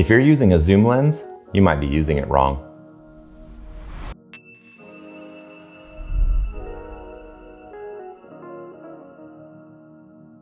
If you're using a zoom lens, you might be using it wrong.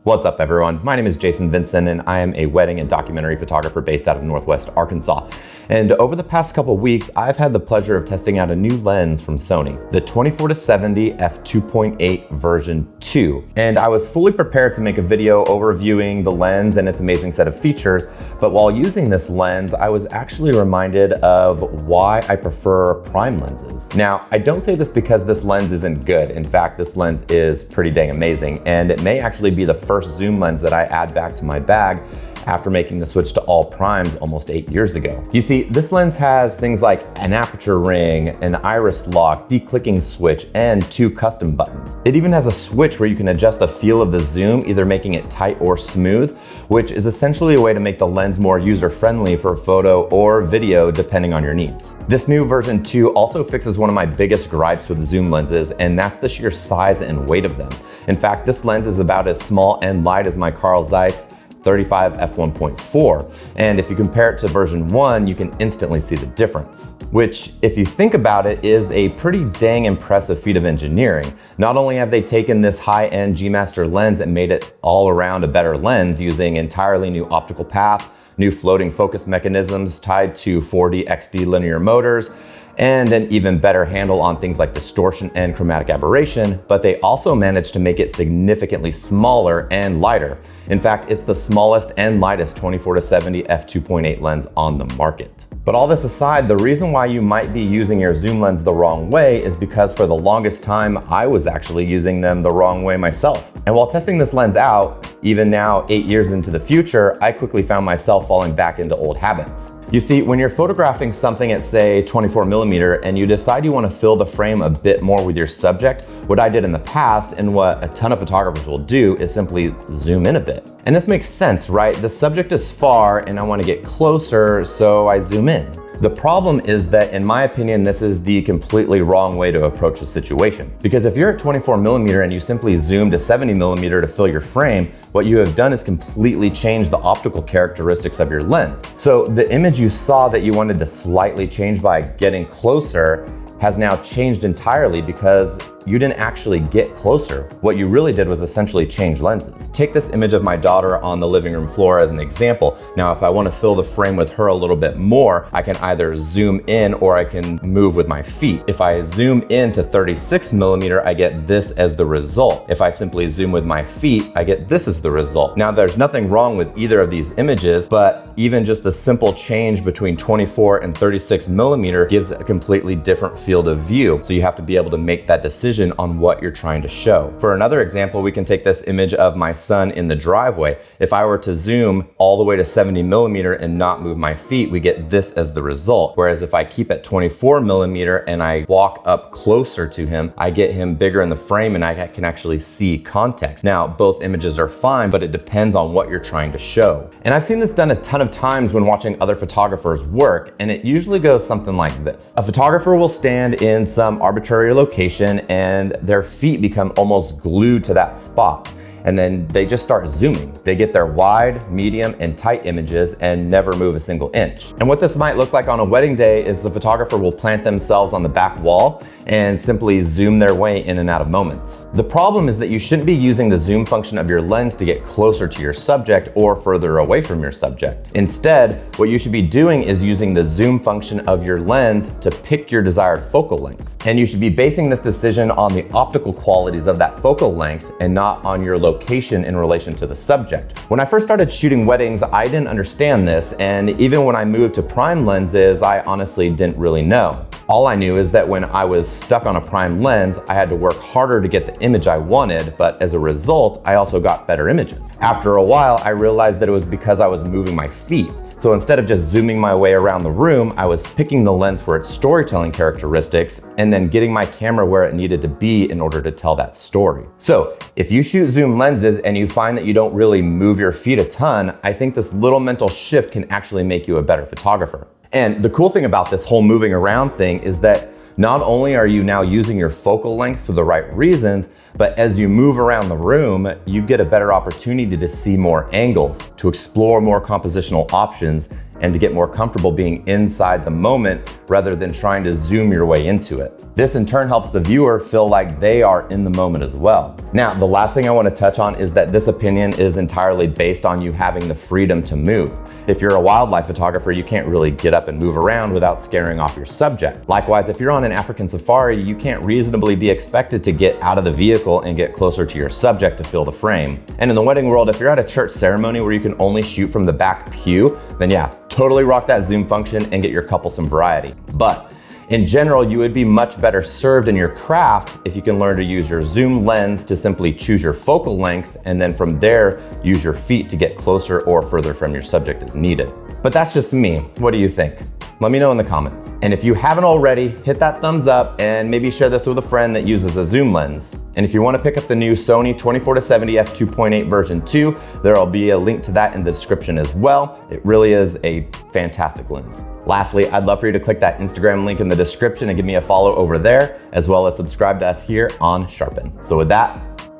What's up everyone? My name is Jason Vincent and I am a wedding and documentary photographer based out of Northwest Arkansas. And over the past couple weeks, I've had the pleasure of testing out a new lens from Sony, the 24-70 f2.8 version 2. And I was fully prepared to make a video overviewing the lens and its amazing set of features, but while using this lens, I was actually reminded of why I prefer prime lenses. Now, I don't say this because this lens isn't good. In fact, this lens is pretty dang amazing, and it may actually be the first zoom lens that I add back to my bag after making the switch to all primes almost 8 years ago. You see, this lens has things like an aperture ring, an iris lock, declicking switch, and 2 custom buttons. It even has a switch where you can adjust the feel of the zoom, either making it tight or smooth, which is essentially a way to make the lens more user-friendly for photo or video depending on your needs. This new version 2 also fixes one of my biggest gripes with zoom lenses, and that's the sheer size and weight of them. In fact, this lens is about as small and light as my Carl Zeiss 35 f1.4, and if you compare it to version 1, you can instantly see the difference. Which, if you think about it, is a pretty dang impressive feat of engineering. Not only have they taken this high-end G Master lens and made it all around a better lens using entirely new optical path, new floating focus mechanisms tied to 4D XD linear motors, and an even better handle on things like distortion and chromatic aberration, but they also managed to make it significantly smaller and lighter. In fact, it's the smallest and lightest 24-70 f2.8 lens on the market. But all this aside, the reason why you might be using your zoom lens the wrong way is because for the longest time, I was actually using them the wrong way myself. And while testing this lens out, even now 8 years into the future, I quickly found myself falling back into old habits. You see, when you're photographing something at say 24mm and you decide you want to fill the frame a bit more with your subject, what I did in the past and what a ton of photographers will do is simply zoom in a bit. And this makes sense, right? The subject is far and I want to get closer, so I zoom in. The problem is that, in my opinion, this is the completely wrong way to approach the situation. Because if you're at 24mm and you simply zoom to 70mm to fill your frame, what you have done is completely change the optical characteristics of your lens. So the image you saw that you wanted to slightly change by getting closer has now changed entirely because you didn't actually get closer. What you really did was essentially change lenses. Take this image of my daughter on the living room floor as an example. Now, if I want to fill the frame with her a little bit more, I can either zoom in or I can move with my feet. If I zoom in to 36mm, I get this as the result. If I simply zoom with my feet, I get this as the result. Now, there's nothing wrong with either of these images, but even just the simple change between 24 and 36mm gives a completely different field of view. So you have to be able to make that decision on what you're trying to show. For another example, we can take this image of my son in the driveway. If I were to zoom all the way to 70mm and not move my feet, we get this as the result. Whereas if I keep at 24mm and I walk up closer to him, I get him bigger in the frame and I can actually see context. Now, both images are fine, but it depends on what you're trying to show. And I've seen this done a ton of times when watching other photographers work, and it usually goes something like this. A photographer will stand in some arbitrary location and their feet become almost glued to that spot. And then they just start zooming. They get their wide, medium, and tight images and never move a single inch. And what this might look like on a wedding day is the photographer will plant themselves on the back wall and simply zoom their way in and out of moments. The problem is that you shouldn't be using the zoom function of your lens to get closer to your subject or further away from your subject. Instead, what you should be doing is using the zoom function of your lens to pick your desired focal length. And you should be basing this decision on the optical qualities of that focal length and not on your location in relation to the subject. When I first started shooting weddings, I didn't understand this, and even when I moved to prime lenses, I honestly didn't really know. All I knew is that when I was stuck on a prime lens, I had to work harder to get the image I wanted, but as a result, I also got better images. After a while, I realized that it was because I was moving my feet. So instead of just zooming my way around the room, I was picking the lens for its storytelling characteristics and then getting my camera where it needed to be in order to tell that story. So if you shoot zoom lenses and you find that you don't really move your feet a ton, I think this little mental shift can actually make you a better photographer. And the cool thing about this whole moving around thing is that not only are you now using your focal length for the right reasons, but as you move around the room, you get a better opportunity to see more angles, to explore more compositional options, and to get more comfortable being inside the moment rather than trying to zoom your way into it. This in turn helps the viewer feel like they are in the moment as well. Now, the last thing I want to touch on is that this opinion is entirely based on you having the freedom to move. If you're a wildlife photographer, you can't really get up and move around without scaring off your subject. Likewise, if you're on an African safari, you can't reasonably be expected to get out of the vehicle and get closer to your subject to fill the frame. And in the wedding world, if you're at a church ceremony where you can only shoot from the back pew, then yeah, totally rock that zoom function and get your couple some variety. But in general, you would be much better served in your craft if you can learn to use your zoom lens to simply choose your focal length, and then from there, use your feet to get closer or further from your subject as needed. But that's just me. What do you think? Let me know in the comments. And if you haven't already, hit that thumbs up and maybe share this with a friend that uses a zoom lens. And if you want to pick up the new Sony 24-70 f2.8 version 2, there'll be a link to that in the description as well. It really is a fantastic lens. Lastly, I'd love for you to click that Instagram link in the description and give me a follow over there, as well as subscribe to us here on Sharpen. So with that,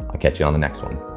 I'll catch you on the next one.